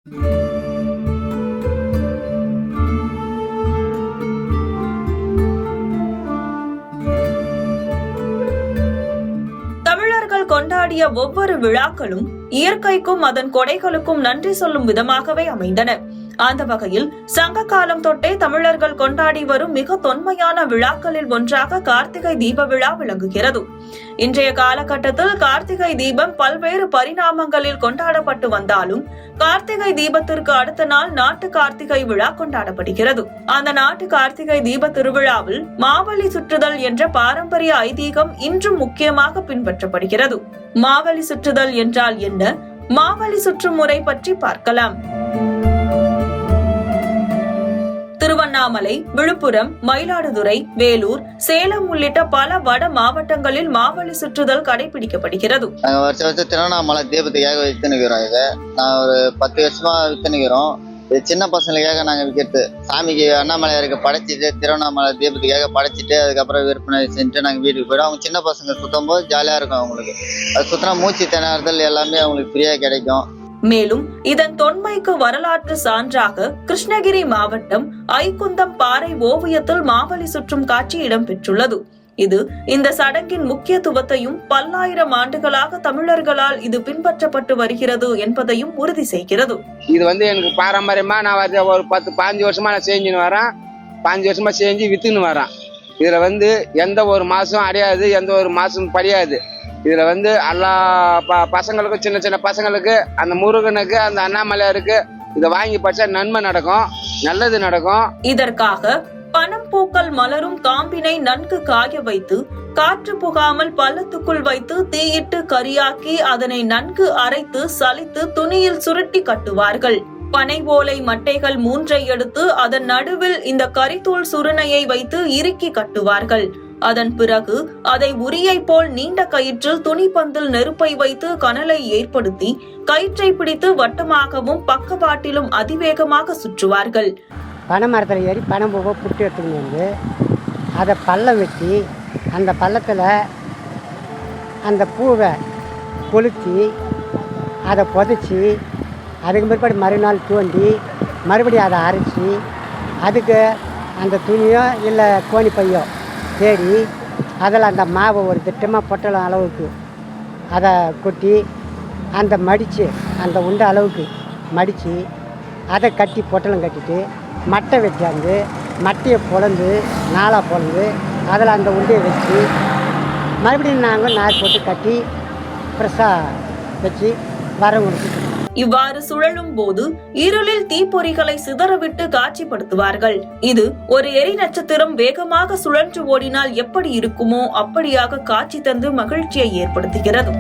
தமிழர்கள் கொண்டாடிய ஒவ்வொரு விழாக்களும் இயற்கைக்கும் அதன் கொடைகளுக்கும் நன்றி சொல்லும் விதமாகவே அமைந்தன. அந்த வகையில் சங்க காலம் தொட்டே தமிழர்கள் கொண்டாடி வரும் மிக தொன்மையான விழாக்களில் ஒன்றாக கார்த்திகை தீப விழா விளங்குகிறது. இன்றைய காலகட்டத்தில் கார்த்திகை தீபம் பல்வேறு பரிணாமங்களில் கொண்டாடப்பட்டு வந்தாலும் கார்த்திகை தீபத்திற்கு அடுத்த நாள் நாட்டு கார்த்திகை விழா கொண்டாடப்படுகிறது. அந்த நாட்டு கார்த்திகை தீப திருவிழாவில் மாவலி சுற்றுதல் என்ற பாரம்பரிய ஐதீகம் இன்றும் முக்கியமாக பின்பற்றப்படுகிறது. மாவலி சுற்றுதல் என்றால் என்ன? மாவலி சுற்றும் முறை பற்றி பார்க்கலாம். திருவண்ணாமலை, விழுப்புரம், மயிலாடுதுறை, வேலூர், சேலம் உள்ளிட்ட பல வட மாவட்டங்களில் மாவலி சுற்றுதல் கடைபிடிக்கப்படுகிறது. வருஷம் திருவண்ணாமலை தீபத்துக்காக வித்துனுக்கிறோம். இதை நான் ஒரு 10 வருஷமா வித்துனுக்கிறோம். இது சின்ன பசங்களுக்காக நாங்க விற்கிறது. சாமிக்கு அண்ணாமலையாருக்கு படைச்சிட்டு திருவண்ணாமலை தீபத்துக்காக படைச்சிட்டு அதுக்கப்புறம் விற்பனை செஞ்சுட்டு நாங்க வீட்டுக்கு போயிடும். அவங்க சின்ன பசங்க சுத்தும் போது ஜாலியா இருக்கும். அவங்களுக்கு அது சுத்தினா மூச்சு திணறுதல் எல்லாமே அவங்களுக்கு ஃப்ரீயா கிடைக்கும். மேலும் இதன் தொன்மைக்கு வரலாற்று சான்றாக கிருஷ்ணகிரி மாவட்டம் ஐகுந்தம் பாறை ஓவியத்தில் மாவலி சுற்றும் காட்சி இடம்பெற்றுள்ளது. இது இந்த சடங்கின் முக்கியத்துவத்தையும் பல்லாயிரம் ஆண்டுகளாக தமிழர்களால் இது பின்பற்றப்பட்டு வருகிறது என்பதையும் உறுதி செய்கிறது. இது எனக்கு பாரம்பரியமா நான் ஒரு 10-15 வருஷமா நான் செஞ்சுன்னு வரேன். 5 வருஷமா செஞ்சு வித்துன்னு வரேன். இதுல எந்த ஒரு மாசம் அடையாது, எந்த ஒரு மாசம் படியாது. இதுல எல்லா பசங்களுக்கும், சின்ன சின்ன பசங்களுக்கு, அந்த முருகனுக்கு, அந்த அண்ணாமலையாருக்கு இதை வாங்கி படிச்சா நன்மை நடக்கும், நல்லது நடக்கும். இதற்காக பணம் பூக்கள் மலரும் காம்பினை நன்கு காய வைத்து காற்று புகாமல் பள்ளத்துக்குள் வைத்து தீயிட்டு கரியாக்கி அதனை நன்கு அரைத்து சலித்து துணியில் சுருட்டி கட்டுவார்கள். பனை ஓலை மட்டைகள் 3 எடுத்து அதன் நடுவில் இந்த கரித்தூள் சுருணையை வைத்து இறுக்கி கட்டுவார்கள். அதன் பிறகு அதை உரியை போல் நீண்ட கயிற்றில் துணிப்பந்தில் நெருப்பை வைத்து கனலை ஏற்படுத்தி கயிற்றை பிடித்து வட்டமாகவும் பக்கவாட்டிலும் அதிவேகமாக சுற்றுவார்கள். பனை மரத்தில் ஏறி பனை பூவை புட்டு எடுத்துக்கிட்டு வந்து அதை பள்ளம் வெட்டி அந்த பள்ளத்தில் அந்த பூவை கொளுத்தி அதை புதைச்சி அதுக்கு பிற்பாடு மறுநாள் தோண்டி மறுபடியும் அதை அரைச்சி அதுக்கு அந்த துணியோ இல்லை கோணி பையோ தேடி அதில் அந்த மாவை ஒரு திட்டமாக பொட்டலம் அளவுக்கு அதை கொட்டி அந்த மடித்து அந்த உண்டை அளவுக்கு மடித்து அதை கட்டி பொட்டலம் கட்டிட்டு மட்டை வெட்டியாந்து மட்டையை பொழந்து நாளாக பொழந்து அதில் அந்த உண்டையை வச்சு மறுபடியும் நாங்கள் நார் போட்டு கட்டி ஃப்ரெஷ்ஷாக வச்சு வரவங்களுக்கு. இவ்வாறு சுழலும் போது இருளில் தீப்பொறிகளை சிதறவிட்டு காட்சிப்படுத்துவார்கள். இது ஒரு எரி நட்சத்திரம் வேகமாக சுழன்று ஓடினால் எப்படி இருக்குமோ அப்படியாக காட்சி தந்து மகிழ்ச்சியை ஏற்படுத்துகிறது.